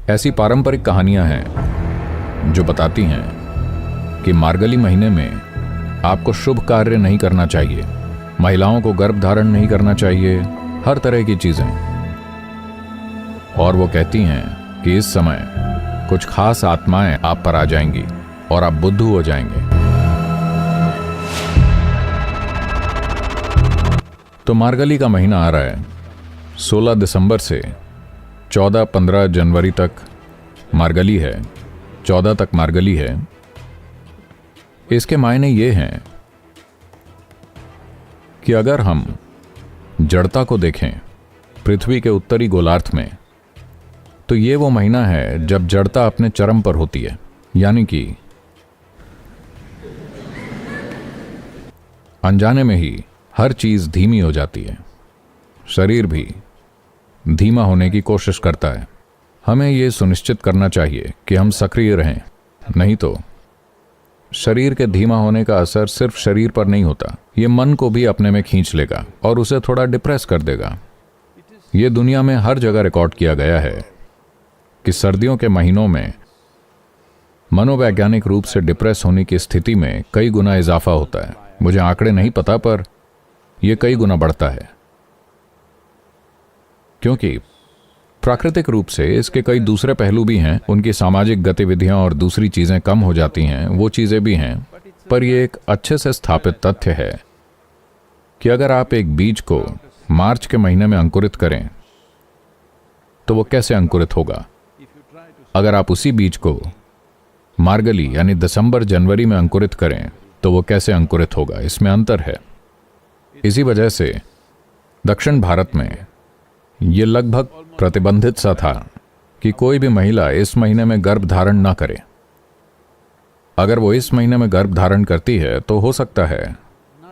ऐसी पारंपरिक कहानियां हैं जो बताती हैं कि मार्गली महीने में आपको शुभ कार्य नहीं करना चाहिए, महिलाओं को गर्भ धारण नहीं करना चाहिए, हर तरह की चीजें। और वो कहती हैं कि इस समय कुछ खास आत्माएं आप पर आ जाएंगी और आप बुद्धू हो जाएंगे। तो मार्गली का महीना आ रहा है। 16 दिसंबर से 14-15 जनवरी तक मार्गली है, 14 तक मार्गली है। इसके मायने ये हैं कि अगर हम जड़ता को देखें पृथ्वी के उत्तरी गोलार्ध में, तो ये वो महीना है जब जड़ता अपने चरम पर होती है, यानी कि अनजाने में ही हर चीज धीमी हो जाती है। शरीर भी धीमा होने की कोशिश करता है। हमें यह सुनिश्चित करना चाहिए कि हम सक्रिय रहें, नहीं तो शरीर के धीमा होने का असर सिर्फ शरीर पर नहीं होता, ये मन को भी अपने में खींच लेगा और उसे थोड़ा डिप्रेस कर देगा। ये दुनिया में हर जगह रिकॉर्ड किया गया है कि सर्दियों के महीनों में मनोवैज्ञानिक रूप से डिप्रेस होने की स्थिति में कई गुना इजाफा होता है। मुझे आंकड़े नहीं पता, पर यह कई गुना बढ़ता है, क्योंकि प्राकृतिक रूप से इसके कई दूसरे पहलू भी हैं। उनकी सामाजिक गतिविधियां और दूसरी चीजें कम हो जाती हैं, वो चीजें भी हैं, पर यह एक अच्छे से स्थापित तथ्य है कि अगर आप एक बीज को मार्च के महीने में अंकुरित करें तो वो कैसे अंकुरित होगा। अगर आप उसी बीज को मार्गली यानी दिसंबर जनवरी में अंकुरित करें तो वो कैसे अंकुरित होगा, इसमें अंतर है। इसी वजह से दक्षिण भारत में ये लगभग प्रतिबंधित सा था कि कोई भी महिला इस महीने में गर्भ धारण ना करे। अगर वो इस महीने में गर्भ धारण करती है तो हो सकता है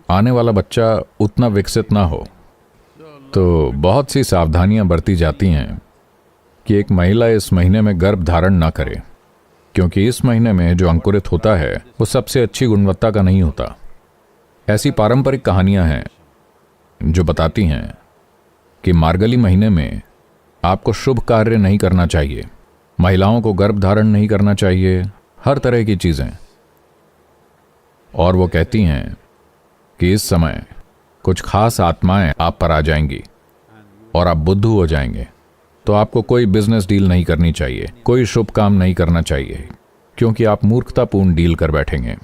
आने वाला बच्चा उतना विकसित ना हो। तो बहुत सी सावधानियां बरती जाती हैं कि एक महिला इस महीने में गर्भ धारण ना करे, क्योंकि इस महीने में जो अंकुरित होता है वो सबसे अच्छी गुणवत्ता का नहीं होता। ऐसी पारंपरिक कहानियां हैं जो बताती हैं कि मार्गली महीने में आपको शुभ कार्य नहीं करना चाहिए, महिलाओं को गर्भ धारण नहीं करना चाहिए, हर तरह की चीजें। और वो कहती हैं कि इस समय कुछ खास आत्माएं आप पर आ जाएंगी और आप बुद्धू हो जाएंगे। तो आपको कोई बिजनेस डील नहीं करनी चाहिए, कोई शुभ काम नहीं करना चाहिए, क्योंकि आप मूर्खतापूर्ण डील कर बैठेंगे।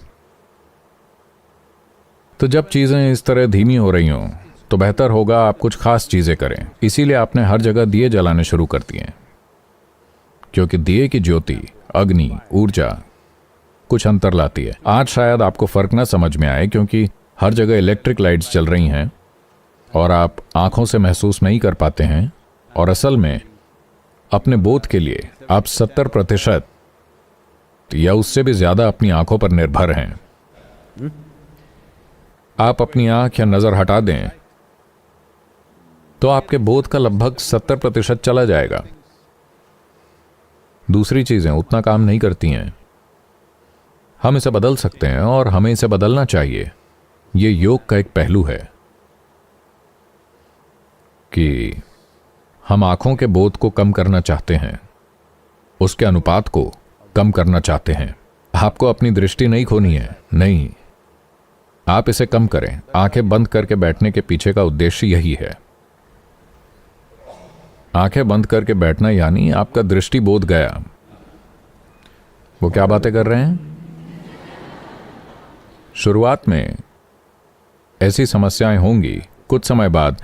तो जब चीजें इस तरह धीमी हो रही हों तो बेहतर होगा आप कुछ खास चीजें करें। इसीलिए आपने हर जगह दिए जलाने शुरू कर दिए, क्योंकि दिए की ज्योति, अग्नि, ऊर्जा कुछ अंतर लाती है। आज शायद आपको फर्क ना समझ में आए, क्योंकि हर जगह इलेक्ट्रिक लाइट्स चल रही हैं और आप आंखों से महसूस नहीं कर पाते हैं। और असल में अपने बोध के लिए आप 70% या उससे भी ज्यादा अपनी आंखों पर निर्भर हैं। आप अपनी आंख या नजर हटा दें तो आपके बोध का लगभग 70% चला जाएगा। दूसरी चीजें उतना काम नहीं करती हैं। हम इसे बदल सकते हैं और हमें इसे बदलना चाहिए। यह योग का एक पहलू है कि हम आंखों के बोध को कम करना चाहते हैं, उसके अनुपात को कम करना चाहते हैं। आपको अपनी दृष्टि नहीं खोनी है, नहीं, आप इसे कम करें। आंखें बंद करके बैठने के पीछे का उद्देश्य यही है। आंखें बंद करके बैठना यानी आपका दृष्टि बोध गया। वो क्या बातें कर रहे हैं? शुरुआत में ऐसी समस्याएं होंगी, कुछ समय बाद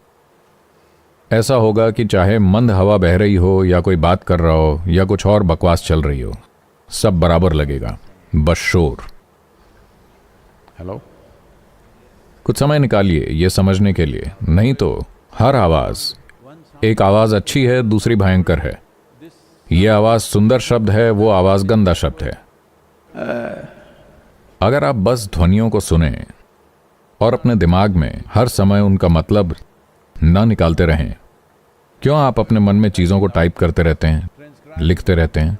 ऐसा होगा कि चाहे मंद हवा बह रही हो या कोई बात कर रहा हो या कुछ और बकवास चल रही हो, सब बराबर लगेगा, बस शोर। हेलो, कुछ समय निकालिए ये समझने के लिए, नहीं तो हर आवाज, एक आवाज अच्छी है, दूसरी भयंकर है। ये आवाज सुंदर शब्द है, वो आवाज गंदा शब्द है। अगर आप बस ध्वनियों को सुने और अपने दिमाग में हर समय उनका मतलब ना निकालते रहें, क्यों आप अपने मन में चीजों को टाइप करते रहते हैं, लिखते रहते हैं?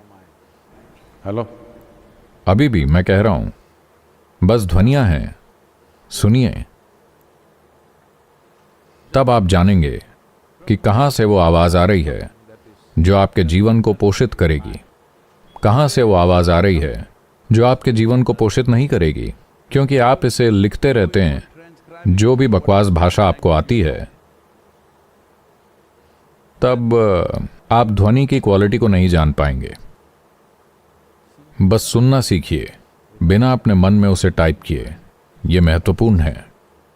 हेलो, अभी भी मैं कह रहा हूं, बस ध्वनियां हैं, सुनिए, तब आप जानेंगे कि कहां से वो आवाज आ रही है जो आपके जीवन को पोषित करेगी। कहाँ से वो आवाज आ रही है जो आपके जीवन को पोषित नहीं करेगी? क्योंकि आप इसे लिखते रहते हैं। जो भी बकवास भाषा आपको आती है, तब आप ध्वनि की क्वालिटी को नहीं जान पाएंगे। बस सुनना सीखिए बिना अपने मन में उसे टाइप किए। यह महत्वपूर्ण है।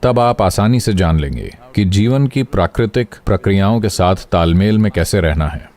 तब आप आसानी से जान लेंगे कि जीवन की प्राकृतिक प्रक्रियाओं के साथ तालमेल में कैसे रहना है।